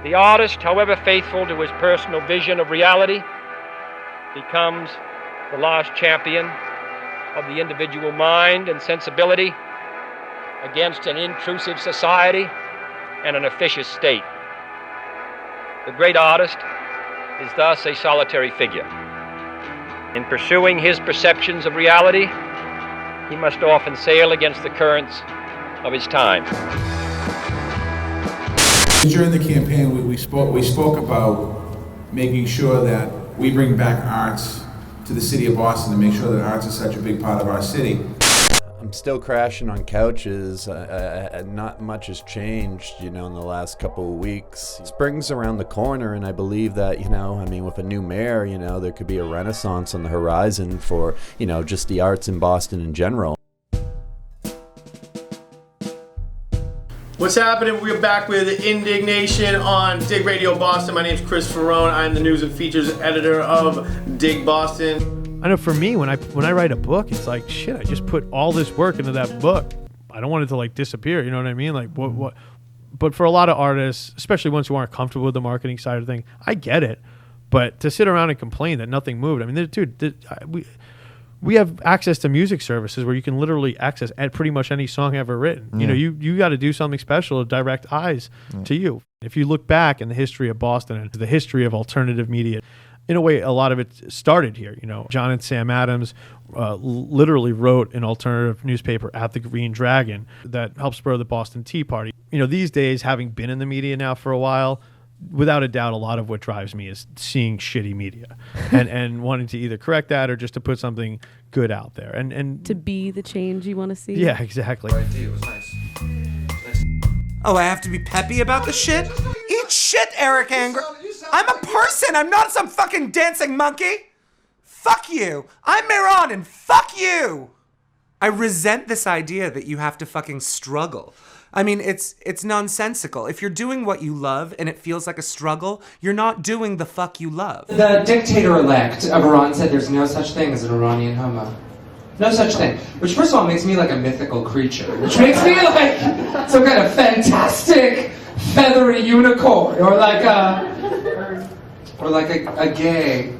The artist, however faithful to his personal vision of reality, becomes the last champion of the individual mind and sensibility against an intrusive society and an officious state. The great artist is thus a solitary figure. In pursuing his perceptions of reality, he must often sail against the currents of his time. During the campaign, we spoke about making sure that we bring back arts to the city of Boston and make sure that arts is such a big part of our city. I'm still crashing on couches. Not much has changed, in the last couple of weeks. Spring's around the corner, and I believe that, with a new mayor, there could be a renaissance on the horizon for, just the arts in Boston in general. What's happening? We're back with Indignation on Dig Radio Boston. My name is Chris Faraone. I'm the news and features editor of Dig Boston. I know for me, when I write a book, it's like, shit, I just put all this work into that book. I don't want it to disappear, you know what I mean? What? But for a lot of artists, especially ones who aren't comfortable with the marketing side of things, I get it. But to sit around and complain that nothing moved, we have access to music services where you can literally access pretty much any song ever written. Yeah. You got to do something special to direct eyes to you. If you look back in the history of Boston and the history of alternative media, in a way, a lot of it started here. John and Sam Adams literally wrote an alternative newspaper at the Green Dragon that helped spur the Boston Tea Party. These days, having been in the media now for a while, without a doubt, a lot of what drives me is seeing shitty media and wanting to either correct that or just to put something good out there. And to be the change you want to see. Yeah, exactly. It was nice. Oh, I have to be peppy about the shit? Eat shit, Erik Angra. I'm a person. I'm not some fucking dancing monkey. Fuck you. I'm Mehran and fuck you. I resent this idea that you have to fucking struggle. It's nonsensical. If you're doing what you love and it feels like a struggle, you're not doing the fuck you love. The dictator-elect of Iran said there's no such thing as an Iranian homo. No such thing. Which, first of all, makes me like a mythical creature. Which makes me like some kind of fantastic feathery unicorn. Or like a gay.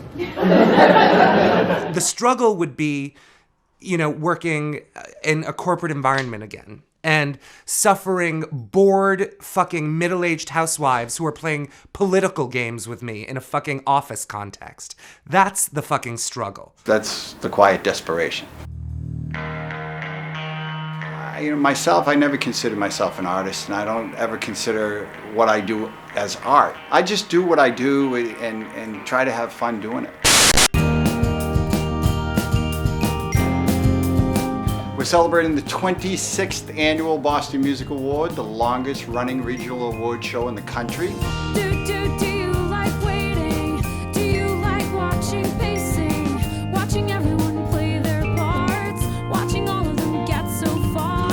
The struggle would be, working in a corporate environment again. And suffering bored fucking middle-aged housewives who are playing political games with me in a fucking office context. That's the fucking struggle. That's the quiet desperation. Myself, I never considered myself an artist, and I don't ever consider what I do as art. I just do what I do and try to have fun doing it. We're celebrating the 26th annual Boston Music Award, the longest running regional award show in the country. Do you like waiting? Do you like watching pacing? Watching everyone play their parts? Watching all of them get so far?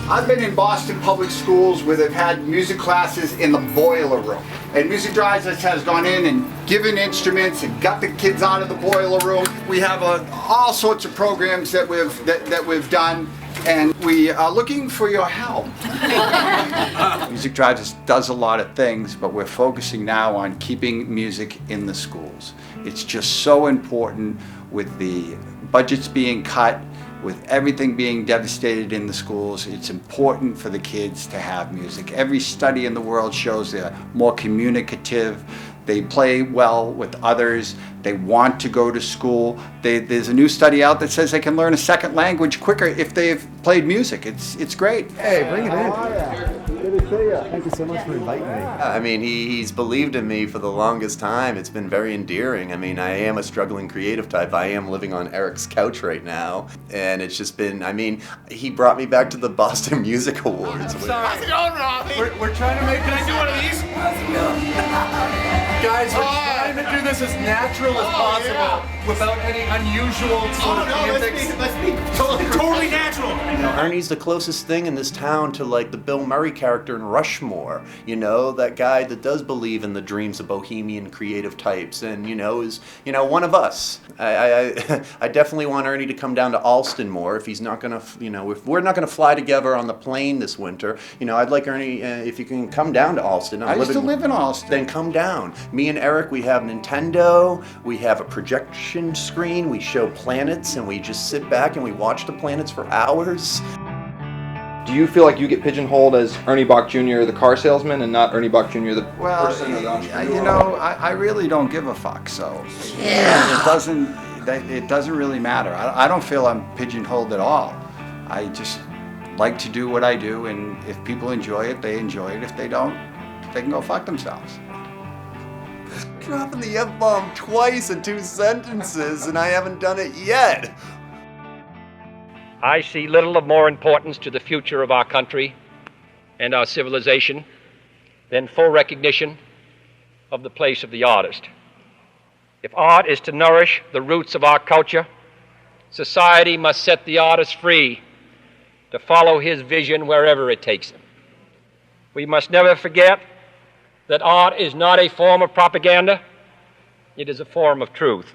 I've been in Boston public schools where they've had music classes in the boiler room. And Music Drives has gone in and given instruments and got the kids out of the boiler room. We have all sorts of programs that we've done, and we are looking for your help. Music Drives does a lot of things, but we're focusing now on keeping music in the schools. It's just so important with the budgets being cut, with everything being devastated in the schools. It's important for the kids to have music. Every study in the world shows they're more communicative, they play well with others, they want to go to school. There's a new study out that says they can learn a second language quicker if they've played music. It's great. Hey, bring it in. Good to see you. Thank you so much for inviting me. He's believed in me for the longest time. It's been very endearing. I am a struggling creative type. I am living on Erik's couch right now. And it's just been, he brought me back to the Boston Music Awards. How's it going, Robbie? We're trying to make Can I do one of these? Guys, we're trying to do this as natural as possible without any unusual sort of antics. Let's be totally natural. Ernie's the closest thing in this town to the Bill Murray character character in Rushmore, that guy that does believe in the dreams of bohemian creative types and, is, one of us. I definitely want Ernie to come down to Alston more if he's not going to, if we're not going to fly together on the plane this winter. I'd like Ernie, if you can come down to Alston. I used to live in Alston. Then come down. Me and Erik, we have Nintendo, we have a projection screen, we show planets, and we just sit back and we watch the planets for hours. Do you feel like you get pigeonholed as Ernie Boch Jr., the car salesman, and not Ernie Boch Jr., the person or the entrepreneur? I really don't give a fuck, so it doesn't really matter. I don't feel I'm pigeonholed at all. I just like to do what I do, and if people enjoy it, they enjoy it. If they don't, they can go fuck themselves. Dropping the F-bomb twice in 2 sentences, and I haven't done it yet. I see little of more importance to the future of our country and our civilization than full recognition of the place of the artist. If art is to nourish the roots of our culture, society must set the artist free to follow his vision wherever it takes him. We must never forget that art is not a form of propaganda, it is a form of truth.